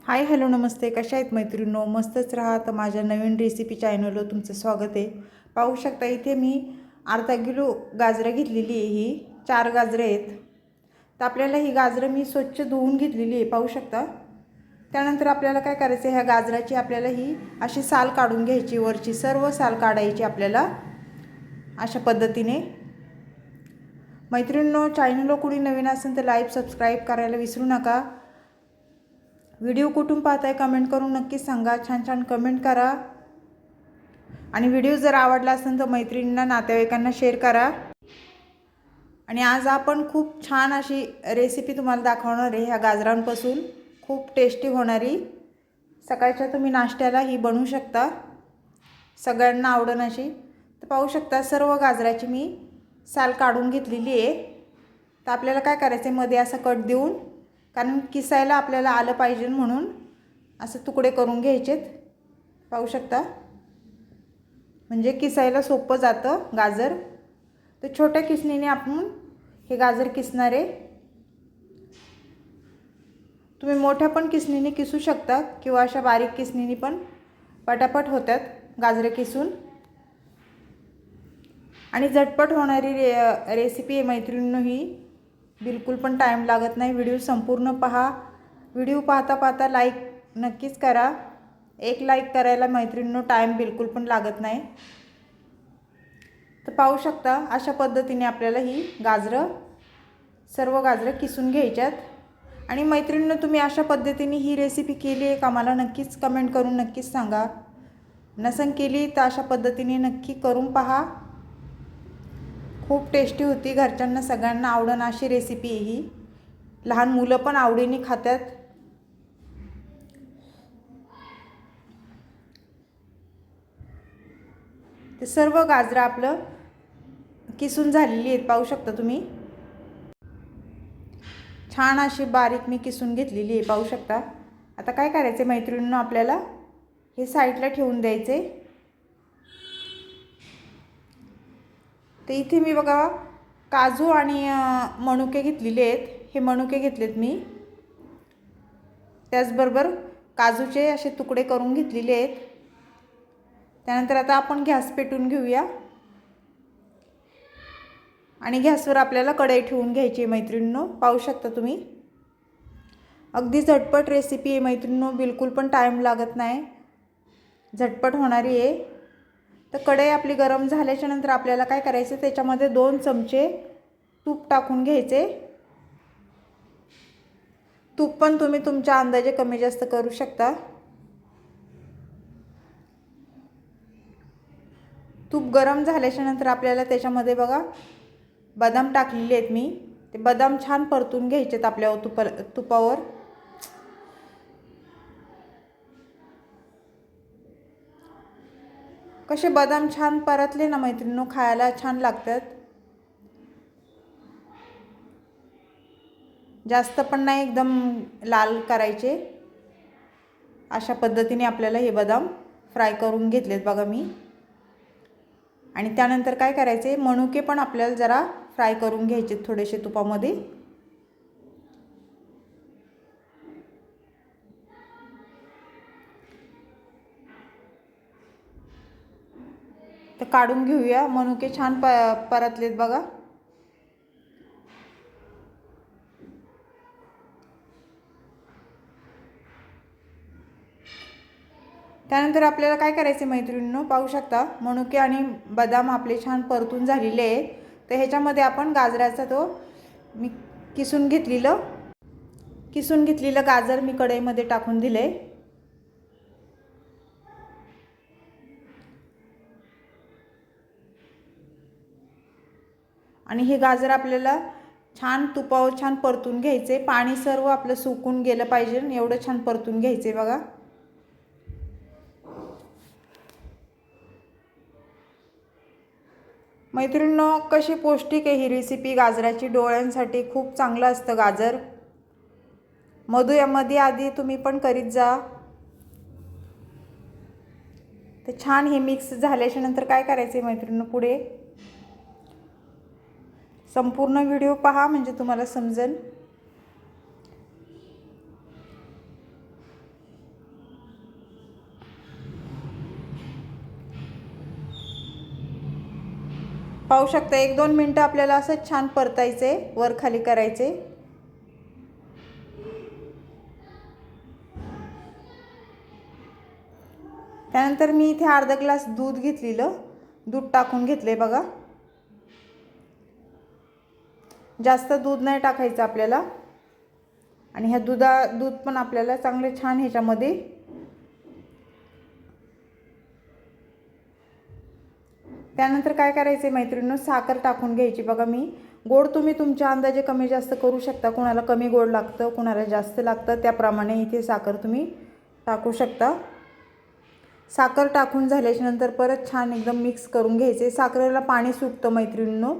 Hi hello नमस्ते, कशा आहेत मैत्रिणींनो? मस्तच राहा. तर माझ्या नवीन रेसिपी चॅनलवर तुमचं स्वागत आहे. पाहू शकता इथे मी अर्धा किलो गाजरं घेतलेली आहे. ही 4 गाजरं आहेत. तर आपल्याला ही गाजरं मी स्वच्छ धुवून घेतलेली आहे, पाहू शकता. त्यानंतर आपल्याला काय करायचं, ह्या गाजराची आपल्याला ही अशी साल काढून घ्यायची, वरची सर्व साल काढायची आपल्याला अशा पद्धतीने. मैत्रिणींनो, चॅनलला कोणी नवीन असेल तर लाईक सबस्क्राईब करायला विसरू नका. व्हिडिओ कुठून पाहताय कमेंट करून नक्कीच सांगा. छान छान कमेंट करा आणि व्हिडिओ जर आवडला असेल तर मैत्रिणींना नातेवाईकांना शेअर करा. आणि आज आपण खूप छान अशी रेसिपी तुम्हाला दाखवणार आहे. ह्या गाजरांपासून खूप टेस्टी होणारी, सकाळच्या तुम्ही नाश्त्याला ही बनवू शकता, सगळ्यांना आवडेल अशी. तर पाहू शकता सर्व गाजराची मी साल काढून घेतलेली आहे. तर आपल्याला काय करायचं आहे, मध्ये असा कट देऊन, कारण किसायला आपल्याला आलं पाहिजे म्हणून असे तुकडे करून घ्यायचेत, पाहू शकता. म्हणजे किसायला सोपं जातं गाजर. तर छोट्या किसणीने आपण हे गाजर किसणार आहे. तुम्ही मोठ्या पण किसणीने किसू शकता किंवा अशा बारीक किसणीने पण पटापट होतात गाजरे किसून. आणि झटपट होणारी रेसिपी आहे मैत्रिणींनो ही. बिलकुल पण टाईम लागत नाही. व्हिडिओ संपूर्ण पहा. व्हिडिओ पाहता पाहता लाईक नक्कीच करा. एक लाईक करायला मैत्रिणींनो टाईम बिलकुल पण लागत नाही. तर पाहू शकता अशा पद्धतीने आपल्याला ही सर्व गाजरं किसून घ्यायच्यात. आणि मैत्रिणींनो, तुम्ही अशा पद्धतीने ही रेसिपी केली आहे का मला नक्कीच कमेंट करून नक्कीच सांगा. नसन केली तर अशा पद्धतीने नक्की करून पहा. खूप टेस्टी होती, घरच्यांना सगळ्यांना आवडण अशी रेसिपी आहे ही. लहान मुलं पण आवडीने खातात. ते सर्व गाजरं आपलं किसून झालेली आहेत, पाहू शकता तुम्ही. छान अशी बारीक मी किसून घेतलेली आहे, पाहू शकता. आता काय करायचं मैत्रिणींनो, आपल्याला हे साईडला ठेवून द्यायचे. तर इथे मी बघा काजू आणि मनुके घेतलेले आहेत. हे मनुके घेतलेत मी. त्याचबरोबर काजूचे असे तुकडे करून घेतलेले आहेत. त्यानंतर आता आपण गॅस पेटवून घेऊया. आणि गॅसवर आपल्याला कढई ठेवून घ्यायची आहे मैत्रिणींनो, पाहू शकता तुम्ही. अगदी झटपट रेसिपी आहे मैत्रिणींनो, बिलकुल पण टाईम लागत नाही, झटपट होणारी आहे. तर कढई आपली गरम झाल्याच्या नंतर आपल्याला काय करायचं, त्याच्यामध्ये 2 चमचे तूप टाकून घ्यायचे. तूप पण तुम्ही तुमच्या अंदाजे कमी जास्त करू शकता. तूप गरम झाल्याच्या नंतर आपल्याला त्याच्यामध्ये बघा बदाम टाकलेले आहेत मी. ते बदाम छान परतून घ्यायचेत आपल्या तुपावर. कसे बदाम छान परतले ना मैत्रिणींनो, खायला छान लागतात. जास्त पण नाही एकदम लाल करायचे. अशा पद्धतीने आपल्याला हे बदाम फ्राय करून घेतलेत बघा मी. आणि त्यानंतर काय करायचे, मनुके पण आपल्याला जरा फ्राय करून घ्यायचे थोडेसे तुपामध्ये. तर काढून घेऊया. मनुके छान परतलेत बघा. त्यानंतर आपल्याला काय करायचे मैत्रिणींनो, पाहू शकता मनुके आणि बदाम आपले छान परतून झालेले आहेत. तर ह्याच्यामध्ये आपण गाजराचा तो मी किसून घेतलेलं गाजर मी कढईमध्ये टाकून दिले. आणि हे गाजर आपल्याला छान तुपावर छान परतून घ्यायचे. पाणी सर्व आपलं सुकून गेलं पाहिजे एवढं छान परतून घ्यायचे बघा. मैत्रिणींनो, कशी पौष्टिक आहे ही रेसिपी गाजराची. डोळ्यांसाठी खूप चांगलं असतं गाजर. मधुयामध्ये आधी तुम्ही पण करीत जा. तर छान हे मिक्स झाल्याच्या नंतर काय करायचे मैत्रिणींनो, पुढे संपूर्ण व्हिडिओ पहा म्हणजे तुम्हाला समजेल. पाहू शकता 1-2 मिनटं आपल्याला असं छान परतायचे, वर खाली करायचे. त्यानंतर मी इथे अर्धा ग्लास दूध घेतलेलं, दूध टाकून घेतले बघा. जास्त दूध नाही टाकायचं आपल्याला. आणि ह्या दूध पण आपल्याला चांगले छान ह्याच्यामध्ये त्यानंतर काय करायचे मैत्रिणींनो, साखर टाकून घ्यायची बघा. मी गोड तुम्ही तुमच्या अंदाजे कमी जास्त करू शकता. कोणाला कमी गोड लागतं, कोणाला जास्त लागतं, त्याप्रमाणे इथे साखर तुम्ही टाकू शकता. साखर टाकून झाल्याच्या नंतर परत छान एकदम मिक्स करून घ्यायचे. साखरेला पाणी सुटतं मैत्रिणींनो.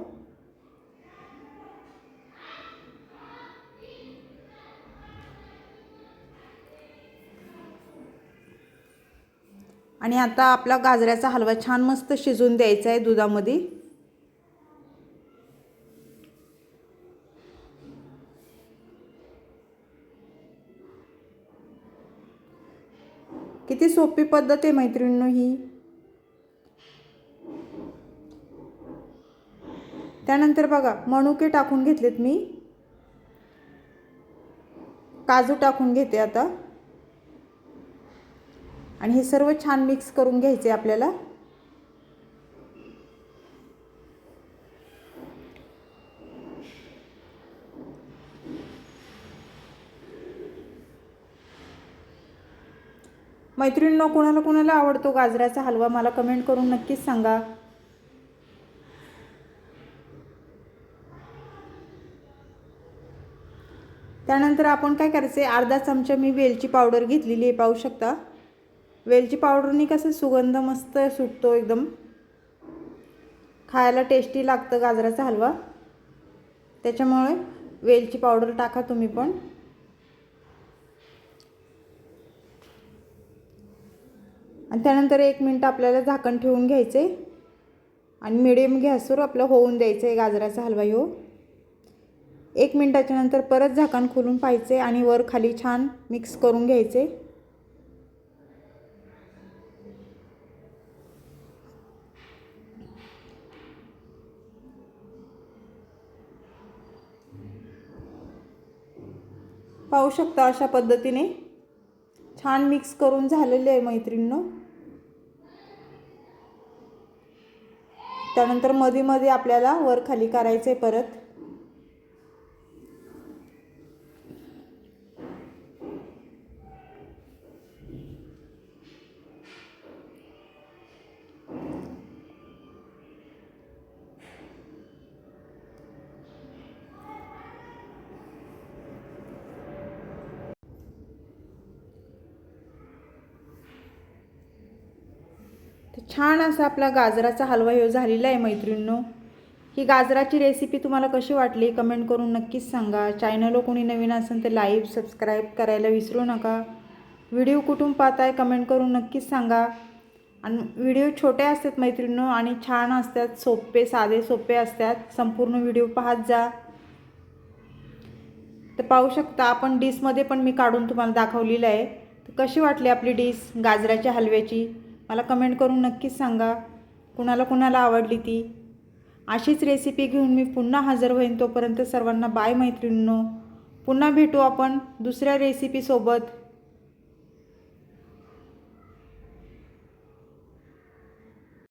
आणि आता आपला गाजराचा हलवा छान मस्त शिजून द्यायचा आहे दुधामध्ये. किती सोपी पद्धत आहे मैत्रिणींनो ही. त्यानंतर बघा मनुके टाकून घेतलेत मी. काजू टाकून घेते आता. आणि हे सर्व छान मिक्स करून घ्यायचे आपल्याला. मैत्रिणींनो, कोणाला आवडतो गाजराचा हलवा मला कमेंट करून नक्कीच सांगा. त्यानंतर आपण काय करायचे, अर्धा चमचा मी वेलची पावडर घेतलेली आहे, पाहू शकता. वेलची पावडरनी कसं सुगंध मस्त सुटतो, एकदम खायला टेस्टी लागतं गाजराचा हलवा. त्याच्यामुळे वेलची पावडर टाका तुम्ही पण. आणि त्यानंतर 1 मिनिट आपल्याला झाकण ठेवून घ्यायचे आणि मिडियम गॅसवर आपलं होऊन द्यायचं आहे गाजराचा हलवा ह्यो. 1 मिनिटाच्या नंतर परत झाकण खोलून पाहायचे आणि वर खाली छान मिक्स करून घ्यायचे. पाहू शकता अशा पद्धतीने छान मिक्स करून झालेले आहे मैत्रिणींनो. त्यानंतर मध्ये मध्ये आपल्याला वर खाली करायचे परत. छान असा आपला गाजराचा हलवा ह्यो झालेला आहे मैत्रिणींनो. ही गाजराची रेसिपी तुम्हाला कशी वाटली कमेंट करून नक्कीच सांगा. चॅनलवर कोणी नवीन असेल तर लाईक सबस्क्राईब करायला विसरू नका. व्हिडिओ कुठून पाहताय कमेंट करून नक्कीच सांगा. आणि व्हिडिओ छोटे असतात मैत्रिणींनो आणि छान असतात, सोपे साधे सोपे असतात. संपूर्ण व्हिडिओ पाहत जा. तर पाहू शकता आपण डिशमध्ये पण मी काढून तुम्हाला दाखवलेलं आहे. तर कशी वाटली आपली डिश गाजराच्या हलव्याची मला कमेंट करून नक्कीच सांगा. कुणाला आवडली ती. अशीच रेसिपी घेऊन मी पुन्हा हजर होईन. तोपर्यंत सर्वांना बाय मैत्रिणींनो. पुन्हा भेटू आपण दुसऱ्या रेसिपीसोबत.